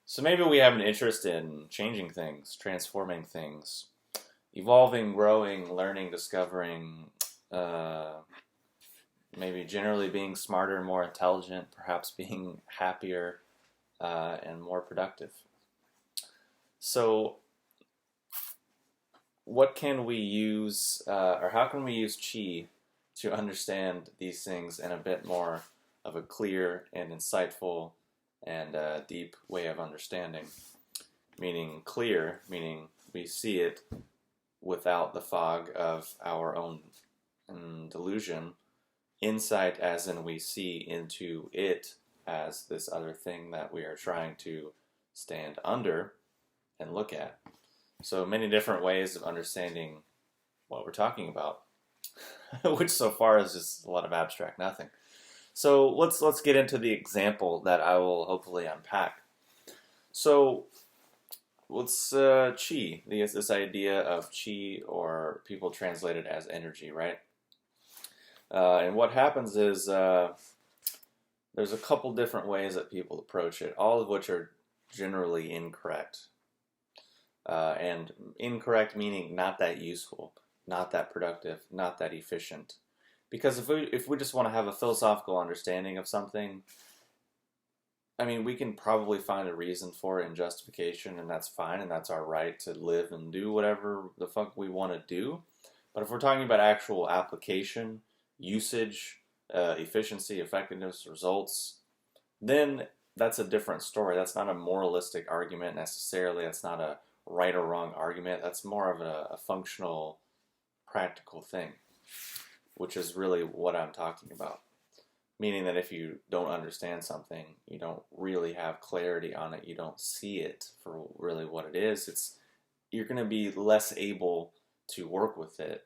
So maybe we have an interest in changing things, transforming things, evolving, growing, learning, discovering, uh, maybe generally being smarter, more intelligent, perhaps being happier and more productive. So, what can we use, or how can we use chi to understand these things in a bit more of a clear and insightful and deep way of understanding? Meaning clear, meaning we see it without the fog of our own delusion. Insight, as in we see into it as this other thing that we are trying to stand under and look at. So many different ways of understanding what we're talking about, which so far is just a lot of abstract nothing. So let's get into the example that I will hopefully unpack. So let's chi, this idea of chi, or people translate it as energy, right? And what happens is there's a couple different ways that people approach it, all of which are generally incorrect. And incorrect meaning not that useful, not that productive, not that efficient. Because if we just want to have a philosophical understanding of something, I mean, we can probably find a reason for it and justification, and that's fine, and that's our right to live and do whatever the fuck we want to do. But if we're talking about actual application, usage, efficiency, effectiveness, results, then that's a different story. That's not a moralistic argument necessarily. That's not a right or wrong argument. That's more of a functional, practical thing, which is really what I'm talking about. Meaning that if you don't understand something, you don't really have clarity on it, you don't see it for really what it is, you're going to be less able to work with it,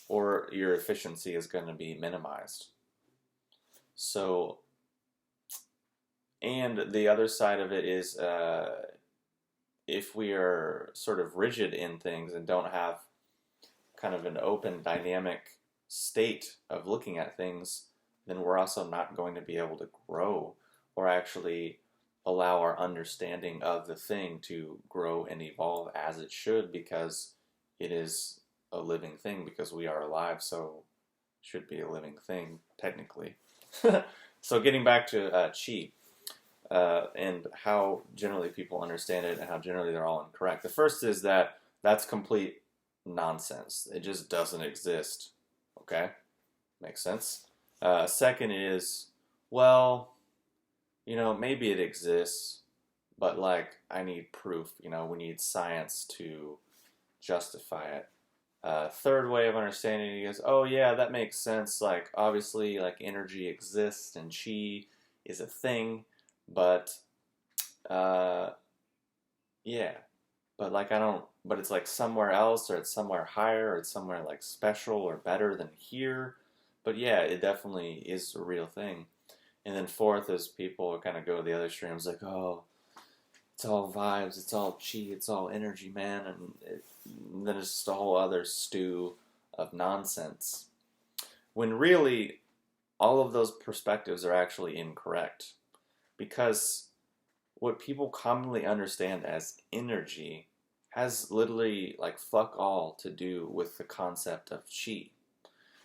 or your efficiency is going to be minimized. So, and the other side of it is if we are sort of rigid in things and don't have kind of an open, dynamic state of looking at things, then we're also not going to be able to grow or actually allow our understanding of the thing to grow and evolve as it should, because it is a living thing, because we are alive, so it should be a living thing, technically. So getting back to chi and how generally people understand it and how generally they're all incorrect. The first is that that's complete nonsense. It just doesn't exist. Okay? Makes sense? Second is, well, maybe it exists, but like I need proof. We need science to justify it. Third way of understanding it is, oh yeah, that makes sense. Like obviously, like energy exists and chi is a thing, but yeah, but like I don't. But it's like somewhere else, or it's somewhere higher, or it's somewhere like special or better than here. But yeah, it definitely is a real thing. And then fourth is people kind of go to the other extremes, like, oh, it's all vibes, it's all chi, it's all energy, man. And then it's just a whole other stew of nonsense. When really, all of those perspectives are actually incorrect. Because what people commonly understand as energy has literally like fuck all to do with the concept of chi.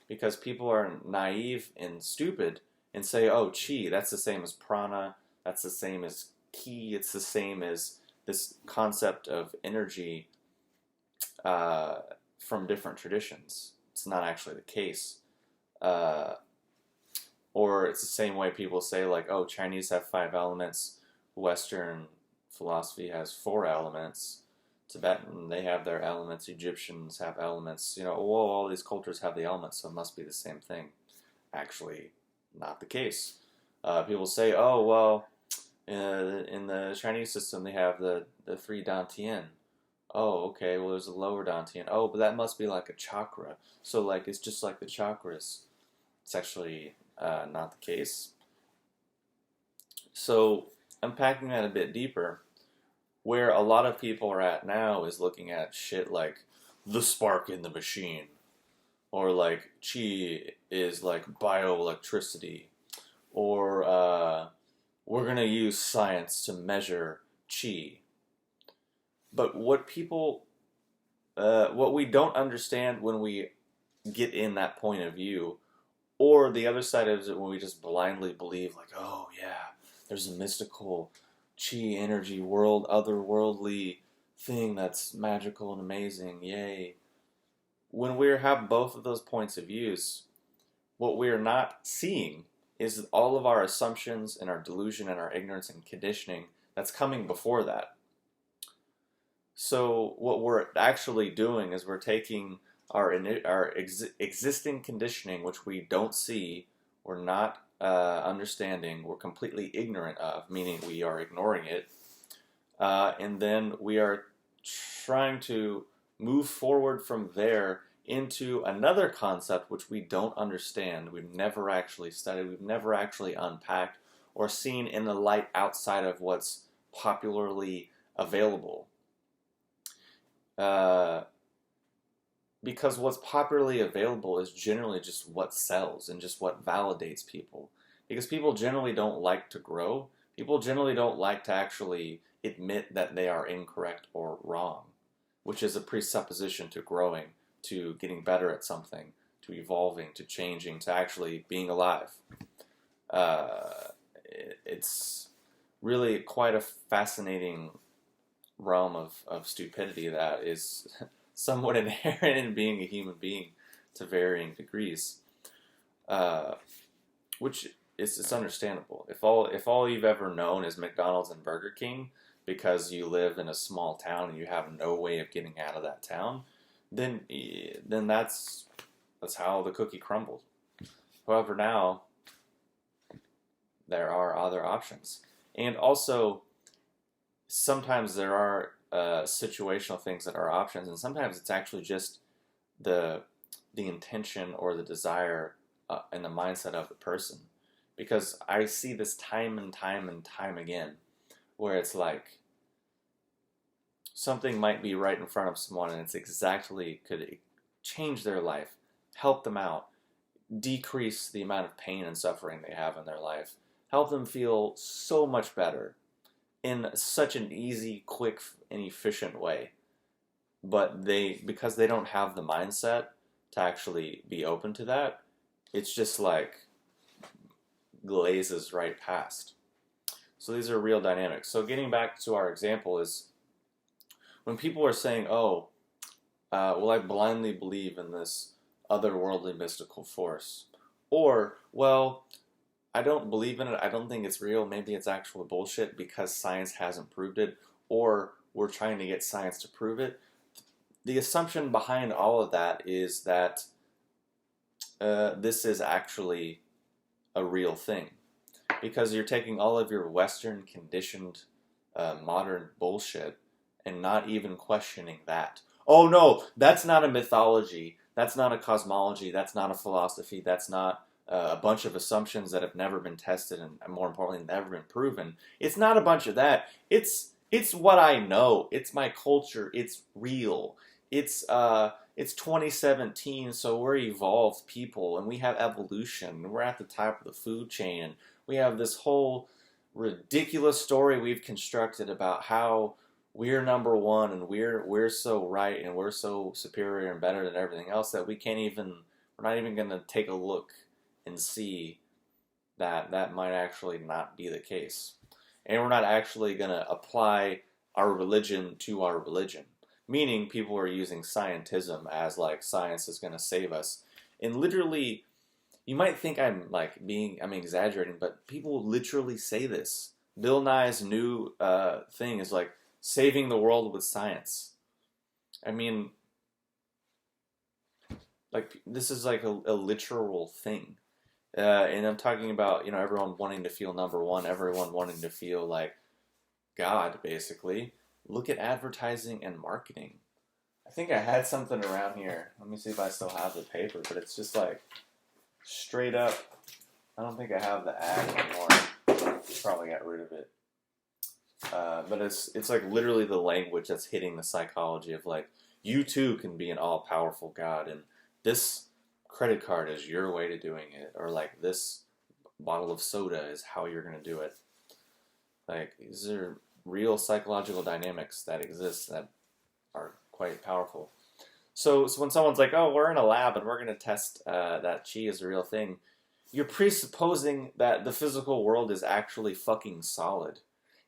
Because people are naive and stupid and say, oh, chi, that's the same as prana, that's the same as ki, it's the same as this concept of energy from different traditions. It's not actually the case. Or it's the same way people say, like, oh, Chinese have 5 elements, Western philosophy has 4 elements. Tibetan, they have their elements. Egyptians have elements. All these cultures have the elements, so it must be the same thing. Actually, not the case. People say, oh, well, in the Chinese system, they have the 3 dantian. Oh, okay, well, there's a lower dantian. Oh, but that must be like a chakra. So, like, it's just like the chakras. It's actually not the case. So, unpacking that a bit deeper, where a lot of people are at now is looking at shit like the spark in the machine, or like chi is like bioelectricity, or we're gonna use science to measure chi. But what we don't understand when we get in that point of view, or the other side of it when we just blindly believe, like, oh yeah, there's a mystical chi energy world, otherworldly thing that's magical and amazing, yay. When we have both of those points of views, what we are not seeing is all of our assumptions and our delusion and our ignorance and conditioning that's coming before that. So what we're actually doing is we're taking our existing conditioning, which we don't see, we're not understanding, we're completely ignorant of, meaning we are ignoring it, and then we are trying to move forward from there into another concept which we don't understand, we've never actually studied, we've never actually unpacked or seen in the light outside of what's popularly available. Because what's popularly available is generally just what sells and just what validates people. Because people generally don't like to grow. People generally don't like to actually admit that they are incorrect or wrong, which is a presupposition to growing, to getting better at something, to evolving, to changing, to actually being alive. It's really quite a fascinating realm of stupidity that is somewhat inherent in being a human being to varying degrees, which it's understandable. If all you've ever known is McDonald's and Burger King because you live in a small town and you have no way of getting out of that town, then that's how the cookie crumbled. However, now there are other options, and also sometimes there are situational things that are options, and sometimes it's actually just the intention or the desire and the mindset of the person. Because I see this time and time and time again, where it's like something might be right in front of someone, and it's exactly could change their life, help them out, decrease the amount of pain and suffering they have in their life, help them feel so much better in such an easy, quick, and efficient way. But because they don't have the mindset to actually be open to that, it's just like glazes right past. So these are real dynamics. So getting back to our example is when people are saying, oh, well, I blindly believe in this otherworldly mystical force. Or, well, I don't believe in it, I don't think it's real, maybe it's actual bullshit because science hasn't proved it, or we're trying to get science to prove it. The assumption behind all of that is that this is actually a real thing. Because you're taking all of your Western conditioned modern bullshit and not even questioning that. Oh no, that's not a mythology, that's not a cosmology, that's not a philosophy, that's not a bunch of assumptions that have never been tested and more importantly never been proven. It's not a bunch of that. It's what I know. It's my culture. It's real. It's 2017, so we're evolved people and we have evolution. We're at the top of the food chain and we have this whole ridiculous story we've constructed about how we're number one and we're so right and we're so superior and better than everything else that we're not even going to take a look and see that might actually not be the case. And we're not actually going to apply our religion to our religion. Meaning people are using scientism as like science is going to save us. And literally, you might think I'm exaggerating, but people literally say this. Bill Nye's new thing is like saving the world with science. I mean, like this is like a literal thing. And I'm talking about, everyone wanting to feel number one, everyone wanting to feel like God, basically. Look at advertising and marketing. I think I had something around here. Let me see if I still have the paper, but it's just like straight up. I don't think I have the ad anymore. Probably got rid of it. But it's like literally the language that's hitting the psychology of like, you too can be an all-powerful God, and this credit card is your way to doing it, or like this bottle of soda is how you're going to do it. Like, these are real psychological dynamics that exist that are quite powerful. So when someone's like, "Oh, we're in a lab and we're going to test that chi is a real thing," you're presupposing that the physical world is actually fucking solid,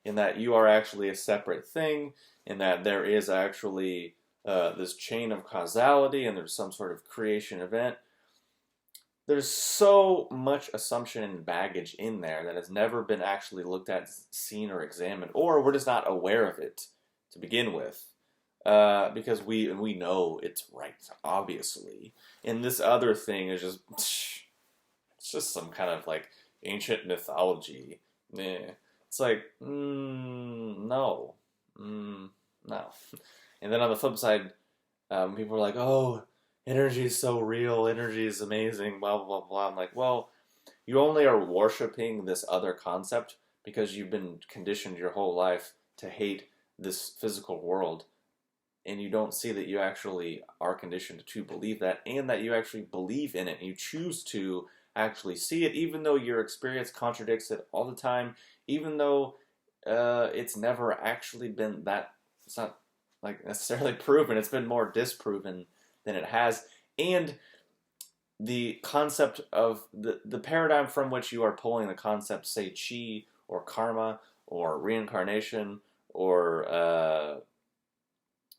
in that you are actually a separate thing, in that there is actually this chain of causality and there's some sort of creation event. There's so much assumption and baggage in there that has never been actually looked at, seen, or examined, or we're just not aware of it to begin with. Because we know it's right, obviously. And this other thing is just it's just some kind of like ancient mythology. It's like no, no. And then on the flip side, people are like, "Oh, energy is so real. Energy is amazing." Blah blah blah blah. I'm like, well, you only are worshiping this other concept because you've been conditioned your whole life to hate this physical world, and you don't see that you actually are conditioned to believe that, and that you actually believe in it, and you choose to actually see it, even though your experience contradicts it all the time, even though it's never actually been that, it's not like necessarily proven, it's been more disproven than it has. And the concept of the paradigm from which you are pulling the concept, say chi or karma or reincarnation or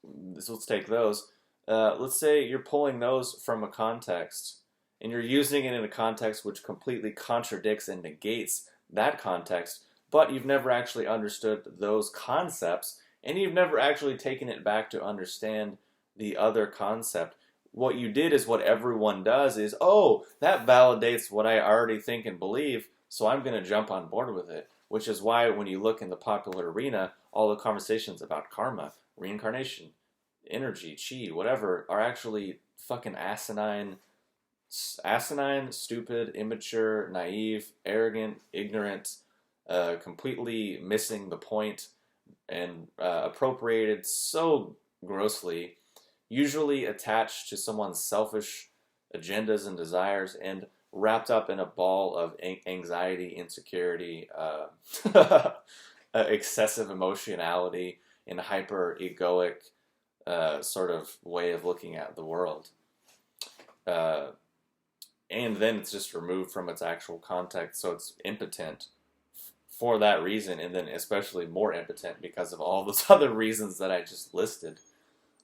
let's take those. Let's say you're pulling those from a context and you're using it in a context which completely contradicts and negates that context, but you've never actually understood those concepts, and you've never actually taken it back to understand the other concept. What you did is what everyone does is, oh, that validates what I already think and believe, so I'm going to jump on board with it. Which is why when you look in the popular arena, all the conversations about karma, reincarnation, energy, chi, whatever, are actually fucking asinine, stupid, immature, naive, arrogant, ignorant, completely missing the point, and appropriated so grossly, usually attached to someone's selfish agendas and desires, and wrapped up in a ball of anxiety, insecurity, excessive emotionality, and hyper-egoic sort of way of looking at the world. And then it's just removed from its actual context, so it's impotent for that reason, and then especially more impotent because of all those other reasons that I just listed.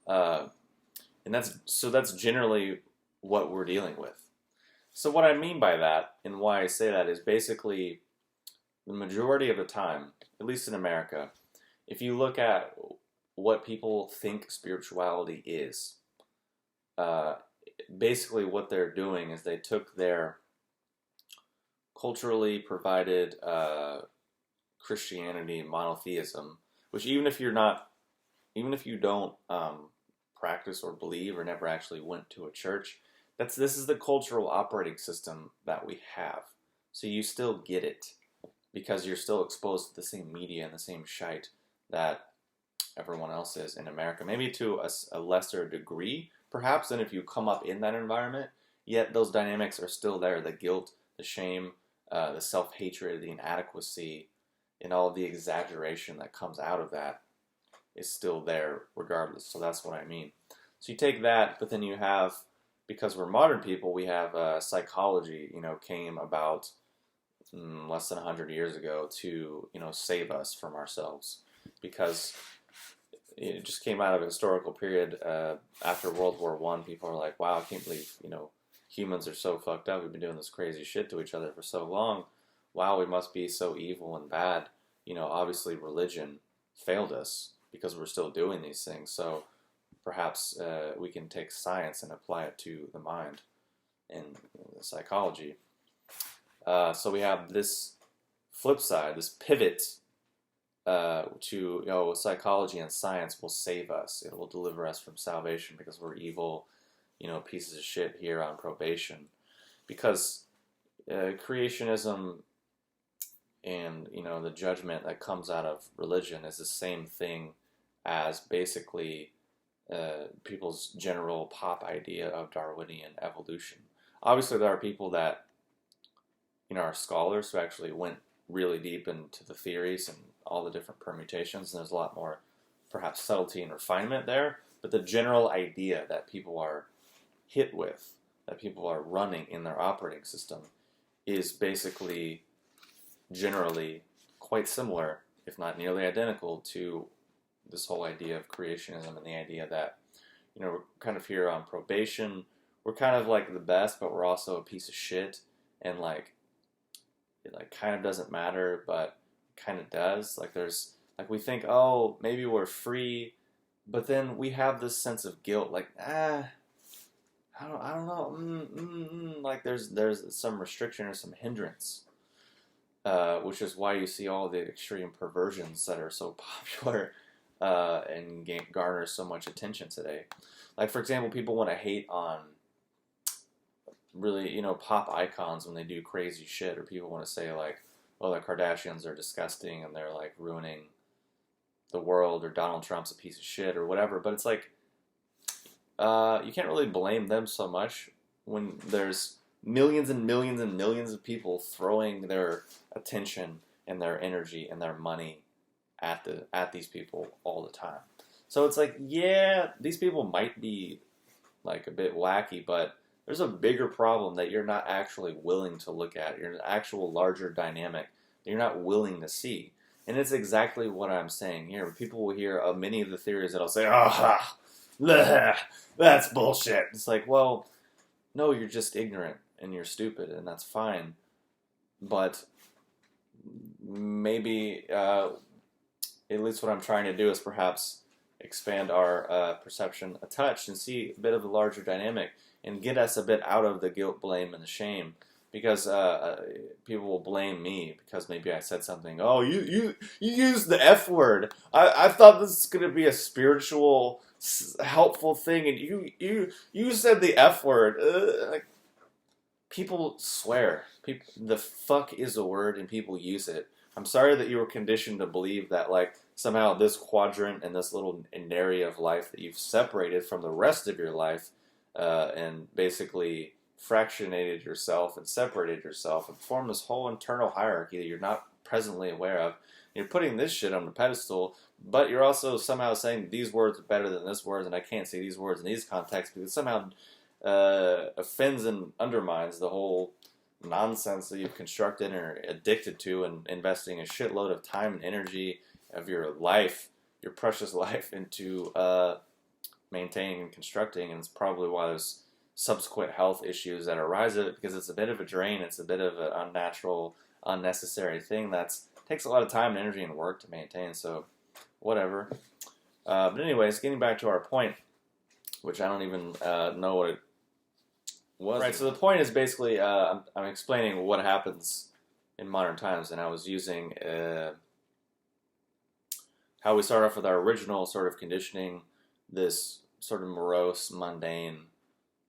And that's generally what we're dealing with. So what I mean by that, and why I say that, is basically the majority of the time, at least in America, if you look at what people think spirituality is, basically what they're doing is they took their culturally provided Christianity, monotheism, which even if you don't practice or believe or never actually went to a church, this is the cultural operating system that we have. So you still get it because you're still exposed to the same media and the same shite that everyone else is in America. Maybe to a lesser degree, perhaps, than if you come up in that environment. Yet those dynamics are still there. The guilt, the shame, the self-hatred, the inadequacy, and all of the exaggeration that comes out of that is still there regardless. So that's what I mean. So you take that, but then you have, because we're modern people, we have psychology, came about less than 100 years ago to, save us from ourselves. Because it just came out of a historical period after World War I. People are like, wow, I can't believe, humans are so fucked up. We've been doing this crazy shit to each other for so long. Wow, we must be so evil and bad. Obviously religion failed us because we're still doing these things. So perhaps we can take science and apply it to the mind and the psychology. So we have this flip side, this pivot to psychology and science will save us. It will deliver us from salvation because we're evil, pieces of shit here on probation. Because creationism and the judgment that comes out of religion is the same thing as basically people's general pop idea of Darwinian evolution. Obviously, there are people that are scholars who actually went really deep into the theories and all the different permutations, and there's a lot more perhaps subtlety and refinement there. But the general idea that people are hit with, that people are running in their operating system, is basically generally quite similar, if not nearly identical, to this whole idea of creationism and the idea that, we're kind of here on probation. We're kind of like the best, but we're also a piece of shit, and it kind of doesn't matter, but kind of does. We think, oh, maybe we're free, but then we have this sense of guilt, I don't know, there's some restriction or some hindrance, which is why you see all the extreme perversions that are so popular and garner so much attention today. Like, for example, people want to hate on really, pop icons when they do crazy shit, or people want to say well, the Kardashians are disgusting and they're ruining the world, or Donald Trump's a piece of shit, or whatever. But it's you can't really blame them so much when there's millions and millions and millions of people throwing their attention and their energy and their money at these people all the time. So it's yeah, these people might be a bit wacky, but there's a bigger problem that you're not actually willing to look at. You're an actual larger dynamic that you're not willing to see. And it's exactly what I'm saying here. People will hear many of the theories that I'll say, that's bullshit. It's well, no, you're just ignorant and you're stupid, and that's fine. But maybe, at least what I'm trying to do is perhaps expand our perception a touch and see a bit of a larger dynamic and get us a bit out of the guilt, blame, and the shame. Because people will blame me because maybe I said something. Oh, you used the F word. I thought this was going to be a spiritual, helpful thing, and you said the F word. People swear. The fuck is a word, and people use it. I'm sorry that you were conditioned to believe that somehow this quadrant and this little area of life that you've separated from the rest of your life, and basically fractionated yourself and separated yourself and formed this whole internal hierarchy that you're not presently aware of. You're putting this shit on the pedestal, but you're also somehow saying these words are better than this word, and I can't say these words in these contexts, because it somehow offends and undermines the whole nonsense that you've constructed and are addicted to, and investing a shitload of time and energy of your life, your precious life, into maintaining and constructing. And it's probably why there's subsequent health issues that arise of it, because it's a bit of a drain. It's a bit of an unnatural, unnecessary thing that takes a lot of time and energy and work to maintain. So whatever. But anyways, getting back to our point, which I don't even know what it was. Right, so the point is basically I'm explaining what happens in modern times, and I was using how we start off with our original sort of conditioning, this sort of morose, mundane,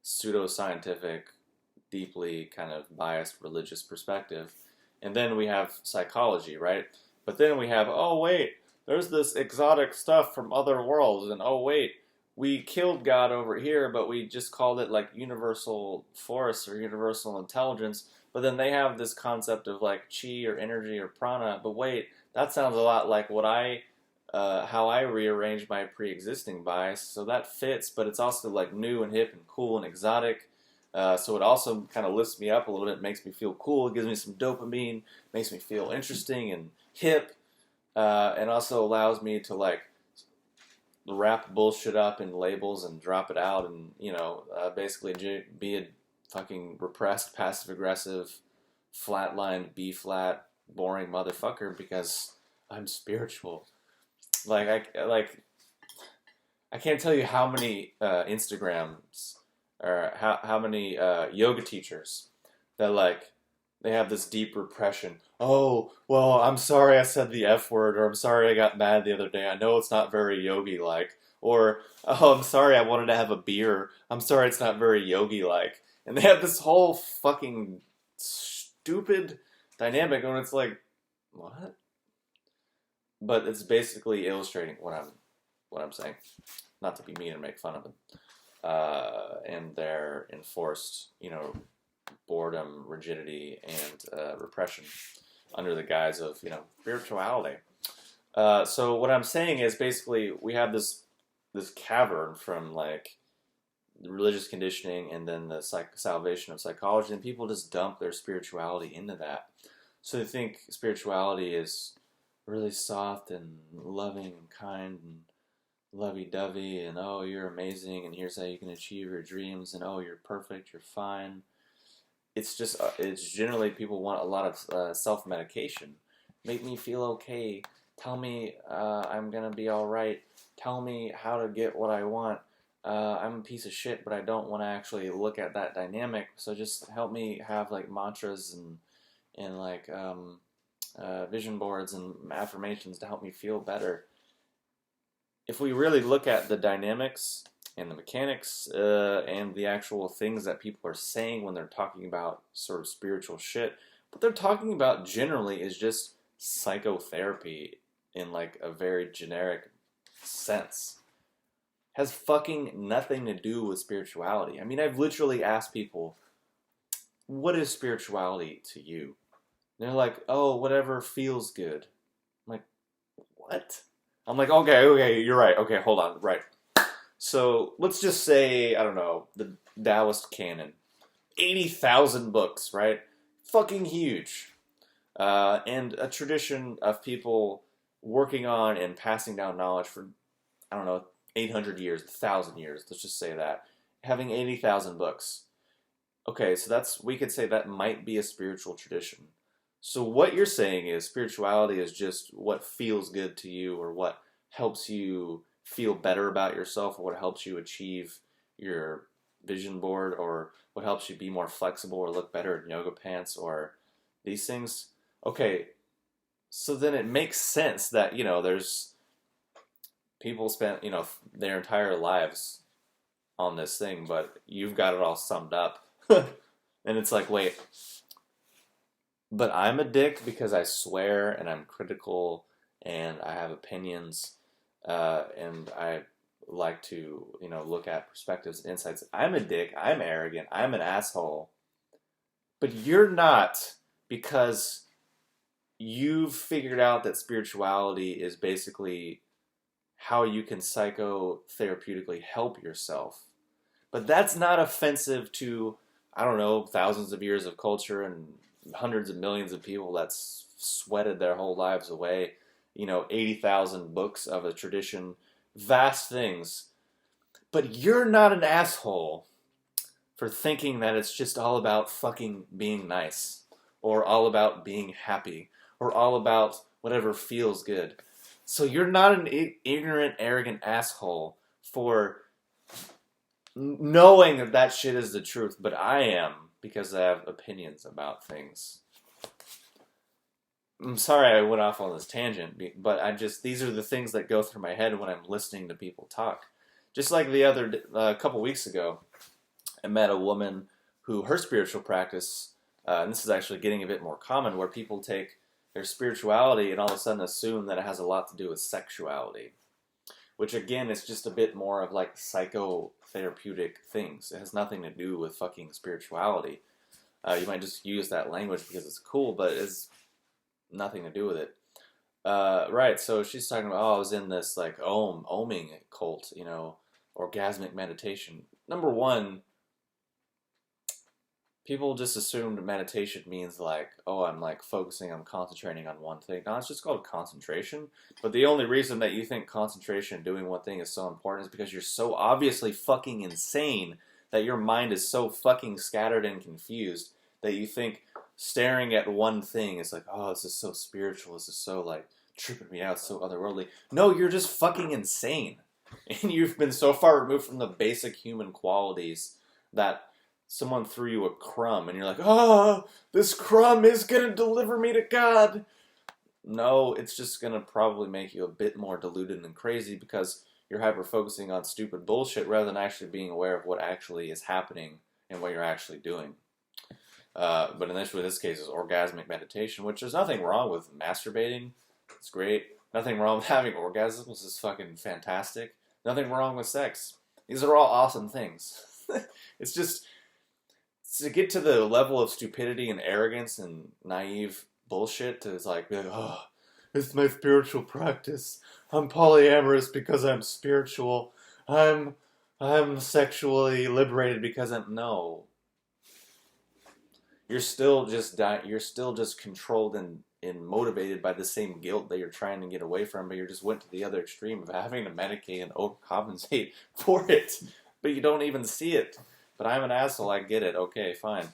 pseudoscientific, deeply kind of biased religious perspective. And then we have psychology, right? But then we have, oh wait, there's this exotic stuff from other worlds, and oh wait, we killed God over here, but we just called it universal force or universal intelligence. But then they have this concept of chi or energy or prana. But wait, that sounds a lot like what how I rearrange my pre-existing bias. So that fits, but it's also new and hip and cool and exotic. So it also kind of lifts me up a little bit, makes me feel cool, it gives me some dopamine, makes me feel interesting and hip, and also allows me to wrap bullshit up in labels and drop it out, and basically be a fucking repressed, passive-aggressive, flatlined, B-flat, boring motherfucker because I'm spiritual. I can't tell you how many Instagrams or how many yoga teachers that they have this deep repression. Oh, well, I'm sorry I said the F word, or I'm sorry I got mad the other day. I know it's not very yogi-like. Or, oh, I'm sorry I wanted to have a beer. I'm sorry it's not very yogi-like. And they have this whole fucking stupid dynamic, and it's what? But it's basically illustrating what I'm saying. Not to be mean and make fun of them. And their enforced, boredom, rigidity, and repression under the guise of, spirituality. So what I'm saying is basically we have this cavern from like religious conditioning and then the salvation of psychology, and people just dump their spirituality into that. So they think spirituality is really soft and loving and kind and lovey-dovey, and oh, you're amazing, and here's how you can achieve your dreams, and oh, you're perfect, you're fine. It's just, it's generally people want a lot of self-medication. Make me feel okay. Tell me I'm gonna be all right. Tell me how to get what I want. I'm a piece of shit, but I don't want to actually look at that dynamic. So just help me have like mantras and like vision boards and affirmations to help me feel better. If we really look at the dynamics and the mechanics and the actual things that people are saying when they're talking about sort of spiritual shit, what they're talking about generally is just psychotherapy in like a very generic sense. Has fucking nothing to do with spirituality. I mean, I've literally asked people, what is spirituality to you? And they're like, oh, whatever feels good. I'm like, what? I'm like, okay, you're right. Okay, hold on, right. So let's just say, I don't know, the Taoist canon. 80,000 books, right? Fucking huge. And a tradition of people working on and passing down knowledge for, I don't know, 800 years, 1,000 years, let's just say that. Having 80,000 books. Okay, so we could say that might be a spiritual tradition. So what you're saying is spirituality is just what feels good to you or what helps you feel better about yourself or what helps you achieve your vision board or what helps you be more flexible or look better in yoga pants or these things. Okay, so then it makes sense that, there's people spent, their entire lives on this thing, but you've got it all summed up. And it's like, wait, but I'm a dick because I swear and I'm critical and I have opinions and I like to, look at perspectives and insights. I'm a dick. I'm arrogant. I'm an asshole. But you're not, because you've figured out that spirituality is basically how you can psychotherapeutically help yourself. But that's not offensive to, I don't know, thousands of years of culture and hundreds of millions of people that's sweated their whole lives away. 80,000 books of a tradition, vast things. But you're not an asshole for thinking that it's just all about fucking being nice, or all about being happy, or all about whatever feels good. So you're not an ignorant, arrogant asshole for knowing that shit is the truth, but I am, because I have opinions about things. I'm sorry I went off on this tangent, but these are the things that go through my head when I'm listening to people talk. Just like a couple weeks ago, I met a woman who, her spiritual practice, and this is actually getting a bit more common, where people take their spirituality and all of a sudden assume that it has a lot to do with sexuality. Which again is just a bit more of like psychotherapeutic things. It has nothing to do with fucking spirituality. You might just use that language because it's cool, but it's nothing to do with it. Right, so she's talking about, I was in this like oming cult, orgasmic meditation. Number one, people just assumed meditation means like, I'm like focusing, I'm concentrating on one thing. No, it's just called concentration. But the only reason that you think concentration, doing one thing, is so important is because you're so obviously fucking insane that your mind is so fucking scattered and confused that you think staring at one thing is like, this is so spiritual, this is so like tripping me out, so otherworldly. No, you're just fucking insane. And you've been so far removed from the basic human qualities that someone threw you a crumb and you're like, this crumb is going to deliver me to God. No, it's just going to probably make you a bit more deluded and crazy because you're hyper-focusing on stupid bullshit rather than actually being aware of what actually is happening and what you're actually doing. But in this case, is orgasmic meditation, which there's nothing wrong with masturbating. It's great. Nothing wrong with having orgasms. It's fucking fantastic. Nothing wrong with sex. These are all awesome things. It's just to get to the level of stupidity and arrogance and naive bullshit to like, it's my spiritual practice. I'm polyamorous because I'm spiritual. I'm sexually liberated because I'm no. You're still just you're still just controlled and motivated by the same guilt that you're trying to get away from, but you just went to the other extreme of having to medicate and overcompensate for it. But you don't even see it. But I'm an asshole, I get it. Okay, fine.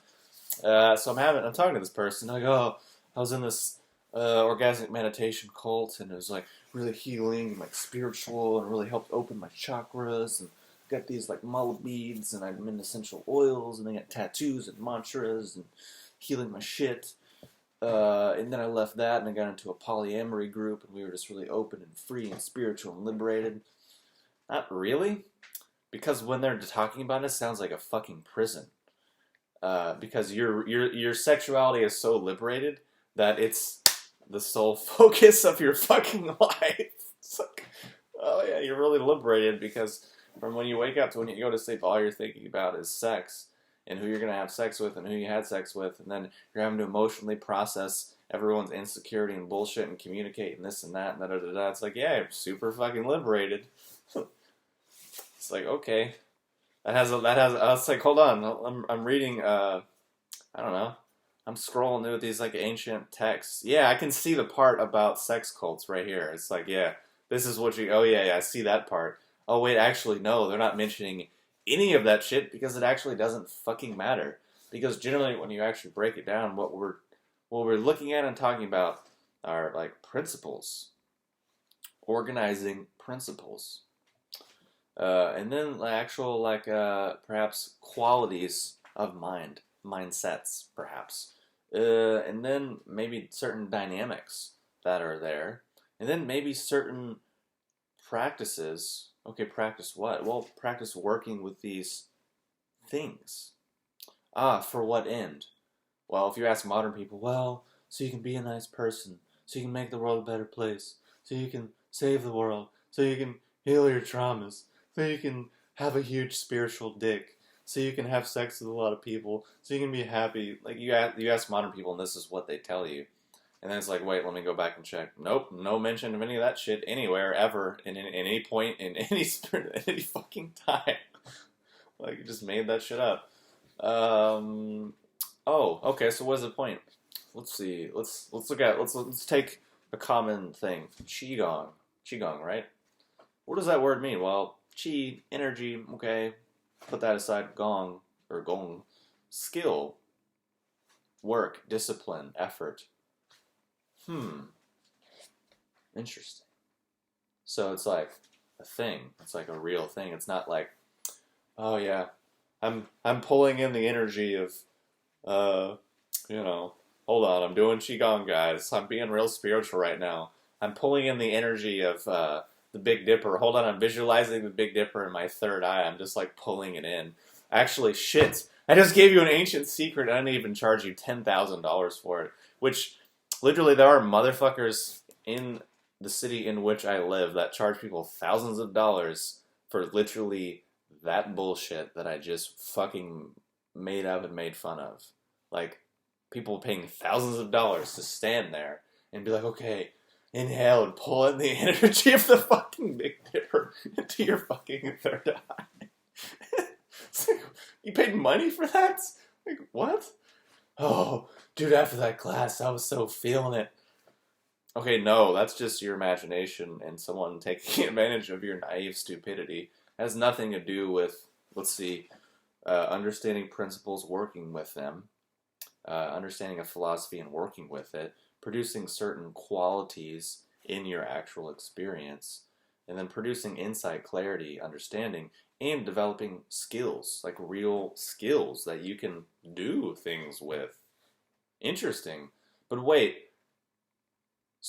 So I'm talking to this person, like, oh, I was in this orgasmic meditation cult, and it was like really healing and like spiritual, and really helped open my chakras, and got these like mullet beads, and I'm in essential oils, and I got tattoos and mantras and healing my shit. And then I left that, and I got into a polyamory group, and we were just really open and free and spiritual and liberated. Not really, because when they're talking about it, it sounds like a fucking prison. Because your sexuality is so liberated that it's the sole focus of your fucking life. It's like, oh yeah, you're really liberated because from when you wake up to when you go to sleep, all you're thinking about is sex and who you're gonna have sex with and who you had sex with, and then you're having to emotionally process everyone's insecurity and bullshit and communicate and this and that and da da da da. It's like, yeah, you're super fucking liberated. It's like, okay. I was like, hold on, I'm reading, I don't know, I'm scrolling through these, like, ancient texts. Yeah, I can see the part about sex cults right here. It's like, yeah, this is what oh yeah, I see that part. Oh wait, actually, no, they're not mentioning any of that shit because it actually doesn't fucking matter. Because generally, when you actually break it down, what we're looking at and talking about are, like, principles. Organizing principles. And then actual, like, perhaps qualities of mindsets, perhaps. And then maybe certain dynamics that are there. And then maybe certain practices. Okay, practice what? Well, practice working with these things. For what end? Well, if you ask modern people, well, so you can be a nice person, so you can make the world a better place, so you can save the world, so you can heal your traumas, so you can have a huge spiritual dick, so you can have sex with a lot of people, so you can be happy. Like, you ask modern people, and this is what they tell you. And then it's like, wait, let me go back and check. Nope, no mention of any of that shit anywhere, ever, in any point, in any spirit, at any fucking time. Like, you just made that shit up. Oh, okay, so what's the point? Let's see, let's take a common thing. Qigong. Qigong, right? What does that word mean? Well, Qi, energy, okay, put that aside. Gong, or gong, skill, work, discipline, effort. Interesting. So it's like a thing. It's like a real thing. It's not like, oh yeah, I'm pulling in the energy of, hold on, I'm doing Qigong, guys. I'm being real spiritual right now. I'm pulling in the energy of, the Big Dipper. Hold on, I'm visualizing the Big Dipper in my third eye. I'm just like pulling it in. Actually, shit. I just gave you an ancient secret. I didn't even charge you $10,000 for it. Which, literally, there are motherfuckers in the city in which I live that charge people thousands of dollars for literally that bullshit that I just fucking made up and made fun of. Like, people paying thousands of dollars to stand there and be like, okay, inhale and pull in the energy of the fucking Big Dipper into your fucking third eye. It's like, you paid money for that? Like, what? Oh, dude, after that class, I was so feeling it. Okay, no, that's just your imagination and someone taking advantage of your naive stupidity. It has nothing to do with, let's see, understanding principles, working with them, understanding a philosophy and working with it, producing certain qualities in your actual experience, and then producing insight, clarity, understanding, and developing skills, like real skills that you can do things with. Interesting. But wait,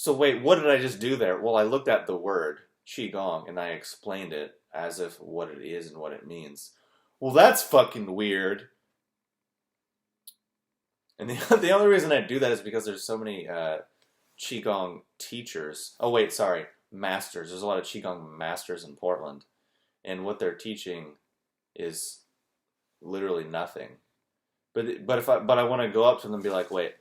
what did I just do there? Well, I looked at the word, Qigong, and I explained it as if what it is and what it means. Well, that's fucking weird. And the only reason I do that is because there's so many Qigong teachers. Oh, wait, sorry. Masters. There's a lot of Qigong masters in Portland. And what they're teaching is literally nothing. But I want to go up to them and be like, wait,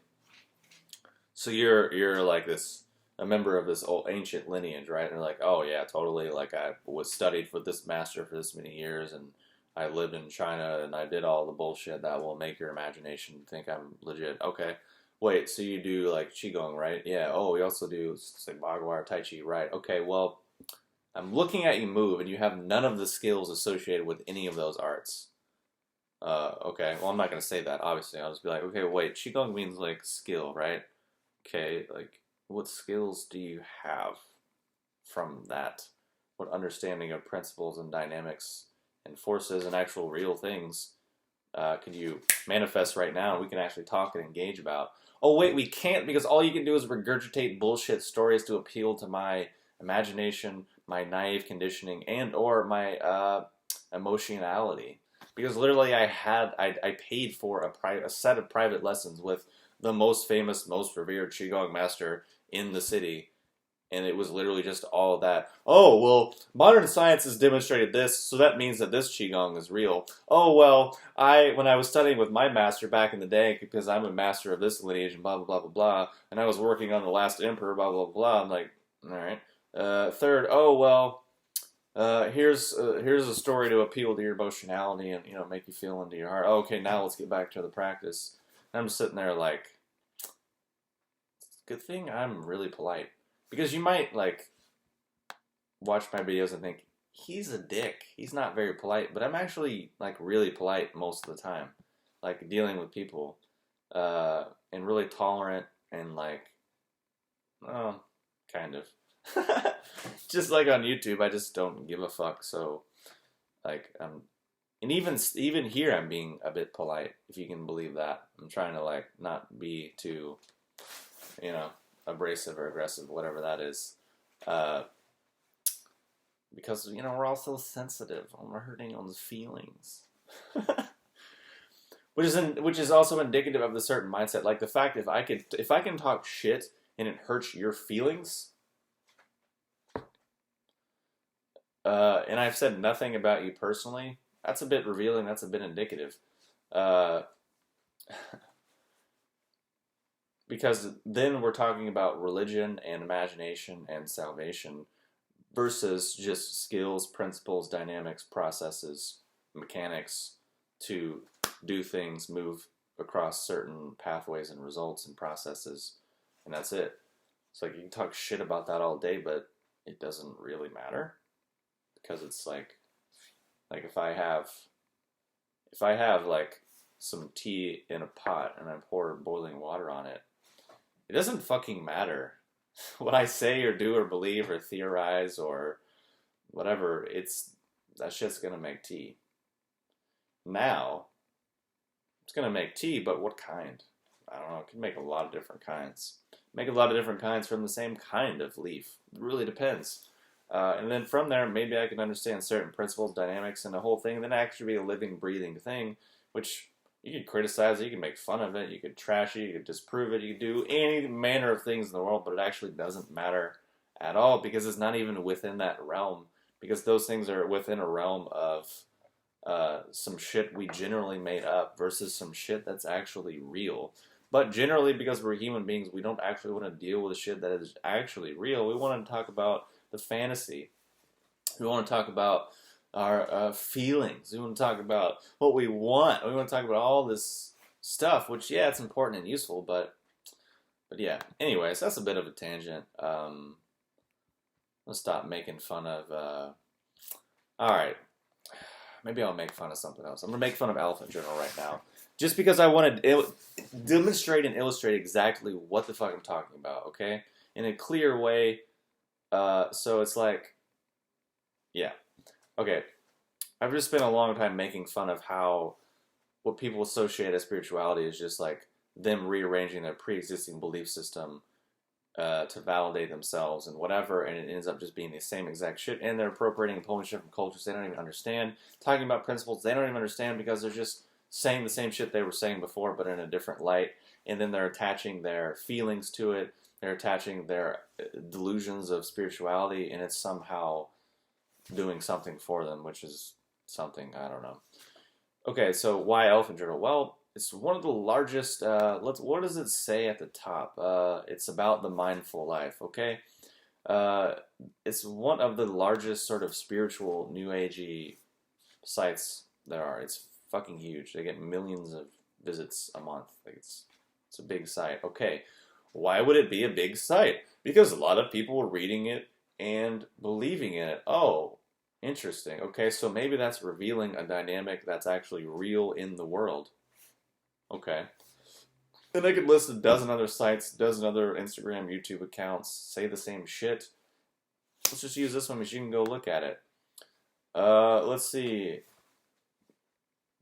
so you're like this a member of this old ancient lineage, right? And they're like, oh yeah, totally. Like I was studied with this master for this many years, and I lived in China, and I did all the bullshit that will make your imagination think I'm legit. Okay, wait, so you do like qigong, right? Yeah. Oh, we also do like bagua or tai chi, right? Okay, well, I'm looking at you move, and you have none of the skills associated with any of those arts. Okay, well, I'm not gonna say that. Obviously, I'll just be like, okay, wait, qigong means like skill, right? Okay, like what skills do you have from that? What understanding of principles and dynamics and forces and actual real things could you manifest right now? We can actually talk and engage about. Oh wait, we can't because all you can do is regurgitate bullshit stories to appeal to my imagination, my naive conditioning, and or my emotionality. Because literally, I paid for a set of private lessons with the most famous, most revered qigong master in the city, and it was literally just all that. Oh well, modern science has demonstrated this, so that means that this qigong is real. Oh well, when I was studying with my master back in the day, because I'm a master of this lineage and blah blah blah blah blah, and I was working on the last emperor, blah blah blah. I'm like, all right. Third, oh well. Here's a story to appeal to your emotionality and make you feel into your heart. Oh, okay, now let's get back to the practice. And I'm sitting there like, good thing I'm really polite because you might like watch my videos and think he's a dick. He's not very polite, but I'm actually like really polite most of the time, like dealing with people, and really tolerant and like, oh, kind of. Just like on YouTube, I just don't give a fuck. So, like, and even here, I'm being a bit polite, if you can believe that. I'm trying to like not be too, abrasive or aggressive, whatever that is, because we're all so sensitive, and we're hurting on the feelings, which is also indicative of the certain mindset. Like the fact if I can talk shit and it hurts your feelings. And I've said nothing about you personally. That's a bit revealing. That's a bit indicative. Because then we're talking about religion and imagination and salvation versus just skills, principles, dynamics, processes, mechanics to do things, move across certain pathways and results and processes, and that's it. It's like you can talk shit about that all day, but it doesn't really matter. Because it's like if I have like some tea in a pot and I pour boiling water on it, it doesn't fucking matter what I say or do or believe or theorize or whatever. That shit's gonna make tea. Now, it's gonna make tea, but what kind? I don't know. It can make a lot of different kinds. Make a lot of different kinds from the same kind of leaf. It really depends. And then from there, maybe I can understand certain principles, dynamics, and the whole thing, and then actually be a living, breathing thing, which you could criticize it, you can make fun of it, you could trash it, you could disprove it, you could do any manner of things in the world, but it actually doesn't matter at all because it's not even within that realm, because those things are within a realm of some shit we generally made up versus some shit that's actually real. But generally, because we're human beings, we don't actually want to deal with shit that is actually real. We want to talk about the fantasy. We want to talk about our feelings. We want to talk about what we want. We want to talk about all this stuff, which, yeah, it's important and useful, but yeah. Anyways, that's a bit of a tangent. Let's stop making fun of... Alright. Maybe I'll make fun of something else. I'm going to make fun of Elephant Journal right now. Just because I want to demonstrate and illustrate exactly what the fuck I'm talking about, okay? In a clear way. So it's like, yeah. Okay. I've just spent a long time making fun of how what people associate as spirituality is just like them rearranging their pre-existing belief system to validate themselves and whatever, and it ends up just being the same exact shit, and they're appropriating and pulling shit from cultures they don't even understand, talking about principles they don't even understand because they're just saying the same shit they were saying before but in a different light, and then they're attaching their feelings to it, they're attaching their delusions of spirituality, and it's somehow doing something for them, which is something, I don't know. Okay, so why Elephant Journal? Well, It's one of the largest. What does it say at the top? It's about the mindful life. Okay. Uh, it's one of the largest sort of spiritual New Agey sites there are. It's fucking huge. They get millions of visits a month. Like it's a big site. Okay, why would it be a big site? Because a lot of people were reading it and believing in it. Oh, interesting. Okay, so maybe that's revealing a dynamic that's actually real in the world. Okay. And I could list a dozen other sites, dozen other Instagram, YouTube accounts, say the same shit. Let's just use this one because you can go look at it. Let's see.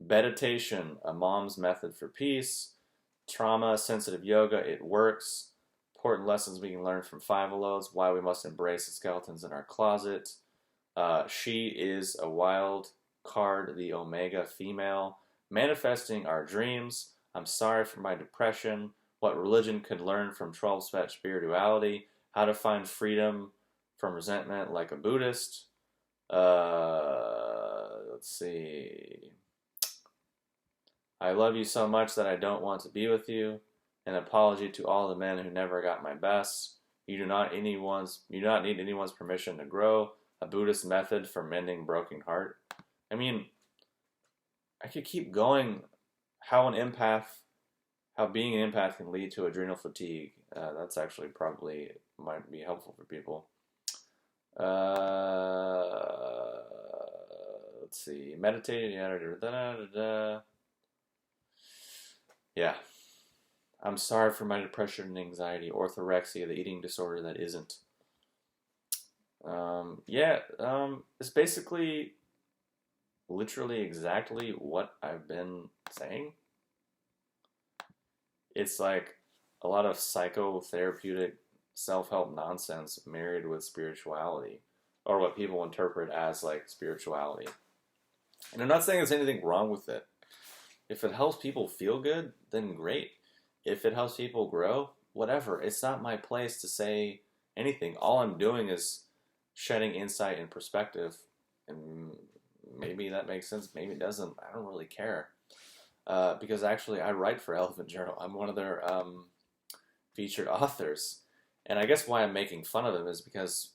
Meditation, a mom's method for peace. Trauma, sensitive yoga, it works. Important lessons we can learn from Five Aloes. Why we must embrace the skeletons in our closet. She is a wild card, the Omega female. Manifesting our dreams. I'm sorry for my depression. What religion could learn from 12-step spirituality. How to find freedom from resentment like a Buddhist. Let's see. I love you so much that I don't want to be with you. An apology to all the men who never got my best. You do not need anyone's permission to grow. A Buddhist method for mending broken heart. I mean, I could keep going. How being an empath can lead to adrenal fatigue. That's actually probably might be helpful for people. Let's see. Meditating. Yeah. I'm sorry for my depression and anxiety, orthorexia, the eating disorder that isn't. It's basically literally exactly what I've been saying. It's like a lot of psychotherapeutic self-help nonsense married with spirituality, or what people interpret as like spirituality. And I'm not saying there's anything wrong with it. If it helps people feel good, then great. If it helps people grow, whatever. It's not my place to say anything. All I'm doing is shedding insight and perspective. And maybe that makes sense, maybe it doesn't. I don't really care. Because actually I write for Elephant Journal. I'm one of their featured authors. And I guess why I'm making fun of them is because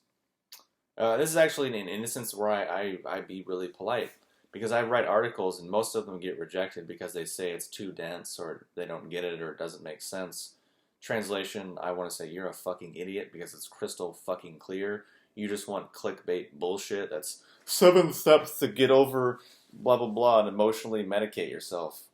this is actually an instance where I be really polite. Because I write articles and most of them get rejected because they say it's too dense or they don't get it or it doesn't make sense. Translation, I want to say you're a fucking idiot because it's crystal fucking clear. You just want clickbait bullshit that's 7 steps to get over blah blah blah and emotionally medicate yourself.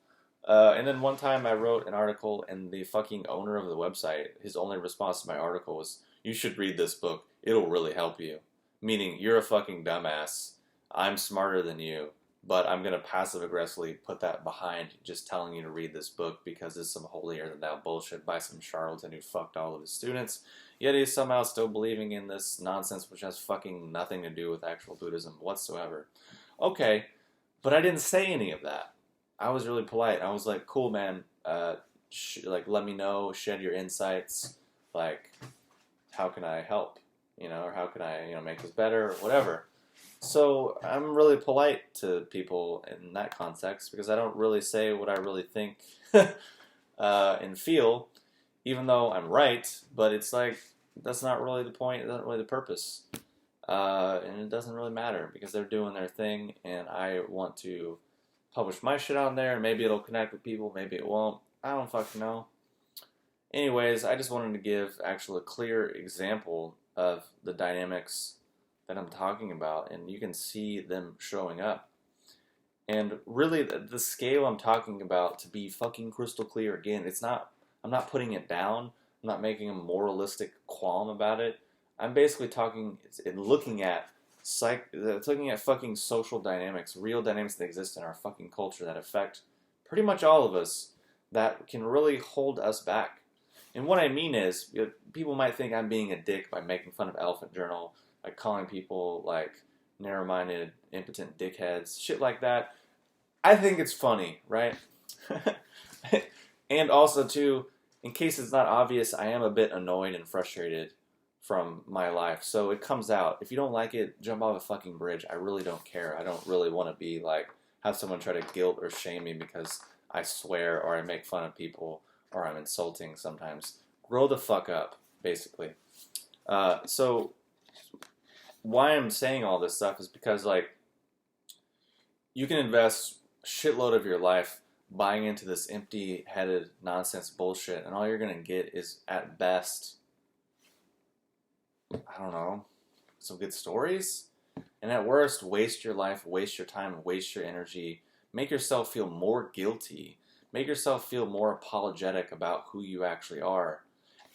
And then one time I wrote an article and the fucking owner of the website, his only response to my article was, you should read this book. It'll really help you. Meaning, you're a fucking dumbass. I'm smarter than you. But I'm going to passive-aggressively put that behind just telling you to read this book because it's some holier-than-thou bullshit by some charlatan who fucked all of his students. Yet he's somehow still believing in this nonsense which has fucking nothing to do with actual Buddhism whatsoever. Okay, but I didn't say any of that. I was really polite. I was like, cool, man. Let me know, shed your insights. Like, how can I help? Or how can I, make this better? Whatever. So I'm really polite to people in that context because I don't really say what I really think and feel, even though I'm right. But it's like, that's not really the point. That's not really the purpose. And it doesn't really matter because they're doing their thing and I want to publish my shit on there. Maybe it'll connect with people. Maybe it won't. I don't fucking know. Anyways, I just wanted to give actually a clear example of the dynamics that I'm talking about, and you can see them showing up. And really, the scale I'm talking about, to be fucking crystal clear again, I'm not putting it down, I'm not making a moralistic qualm about it. I'm basically looking at fucking social dynamics, real dynamics that exist in our fucking culture that affect pretty much all of us, that can really hold us back. And what I mean is, people might think I'm being a dick by making fun of Elephant Journal, like calling people like narrow-minded, impotent dickheads, shit like that. I think it's funny, right? And also, too, in case it's not obvious, I am a bit annoyed and frustrated from my life, so it comes out. If you don't like it, jump off a fucking bridge. I really don't care. I don't really want to be like, have someone try to guilt or shame me because I swear or I make fun of people or I'm insulting sometimes. Grow the fuck up, basically. So why I'm saying all this stuff is because, like, you can invest a shitload of your life buying into this empty-headed nonsense bullshit, and all you're gonna get is, at best, I don't know, some good stories. And at worst, waste your life, waste your time, waste your energy. Make yourself feel more guilty. Make yourself feel more apologetic about who you actually are.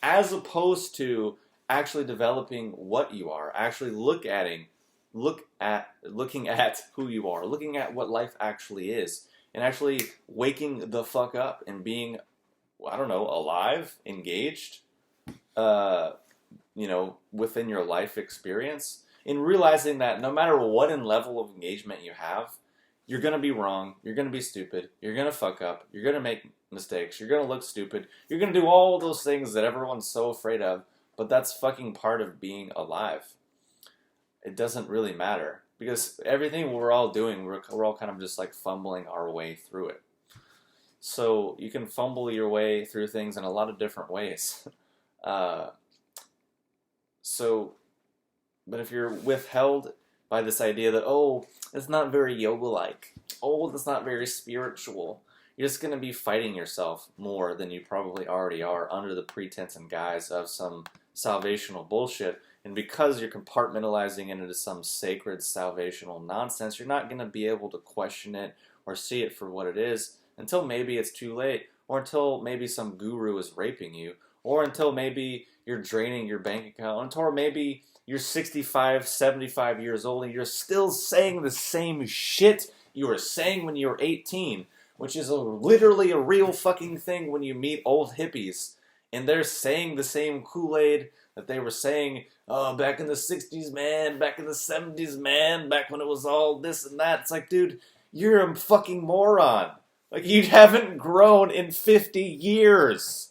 As opposed to actually developing what you are, actually looking at who you are, looking at what life actually is, and actually waking the fuck up and being, I don't know, alive, engaged, within your life experience, in realizing that no matter what in level of engagement you have, you're going to be wrong, you're going to be stupid, you're going to fuck up, you're going to make mistakes, you're going to look stupid, you're going to do all those things that everyone's so afraid of, but that's fucking part of being alive. It doesn't really matter, because everything we're all doing, we're all kind of just like fumbling our way through it. So you can fumble your way through things in a lot of different ways. But if you're withheld by this idea that, oh, it's not very yoga-like, oh, that's not very spiritual, you're just going to be fighting yourself more than you probably already are under the pretense and guise of some salvational bullshit. And because you're compartmentalizing it into some sacred salvational nonsense, you're not going to be able to question it or see it for what it is until maybe it's too late, or until maybe some guru is raping you, or until maybe you're draining your bank account, until maybe you're 65, 75 years old and you're still saying the same shit you were saying when you were 18, which is literally a real fucking thing when you meet old hippies and they're saying the same Kool-Aid that they were saying, oh, back in the 60s, man, back in the 70s, man, back when it was all this and that. It's like, dude, you're a fucking moron. Like, you haven't grown in 50 years.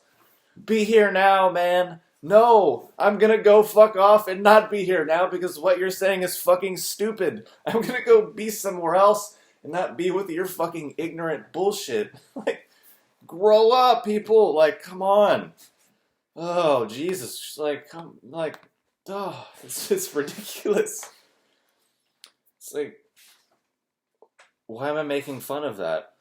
Be here now, man. No, I'm gonna go fuck off and not be here now because what you're saying is fucking stupid. I'm gonna go be somewhere else and not be with your fucking ignorant bullshit. Like, grow up, people. Like, come on. Oh, Jesus. It's ridiculous. It's like, why am I making fun of that?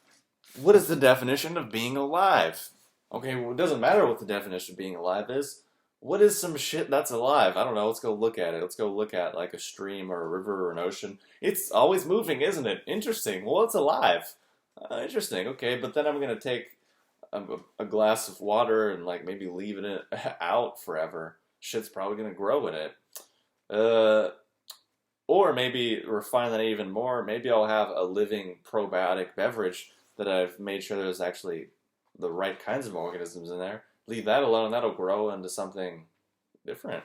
What is the definition of being alive? Okay, well, it doesn't matter what the definition of being alive is. What is some shit that's alive? I don't know. Let's go look at it. Let's go look at like a stream or a river or an ocean. It's always moving, isn't it? Interesting. Well, it's alive. Interesting. Okay, but then I'm going to take a glass of water and like maybe leaving it out forever. Shit's probably going to grow in it. Or maybe refine that even more. Maybe I'll have a living probiotic beverage that I've made sure there's actually the right kinds of organisms in there. Leave that alone, that'll grow into something different.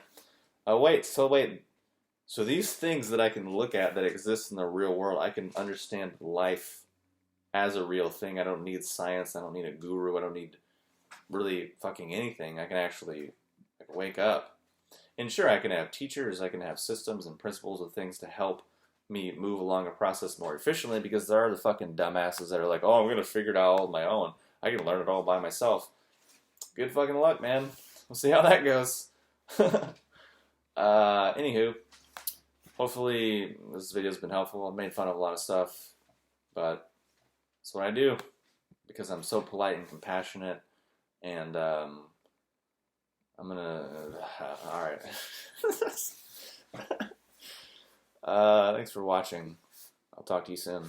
So these things that I can look at that exist in the real world, I can understand life as a real thing. I don't need science, I don't need a guru, I don't need really fucking anything. I can actually wake up. And sure, I can have teachers, I can have systems and principles of things to help me move along a process more efficiently, because there are the fucking dumbasses that are like, oh, I'm going to figure it out all on my own. I can learn it all by myself. Good fucking luck, man. We'll see how that goes. Anywho, hopefully this video's been helpful. I've made fun of a lot of stuff, but that's what I do because I'm so polite and compassionate, and I'm gonna... Alright. Thanks for watching. I'll talk to you soon.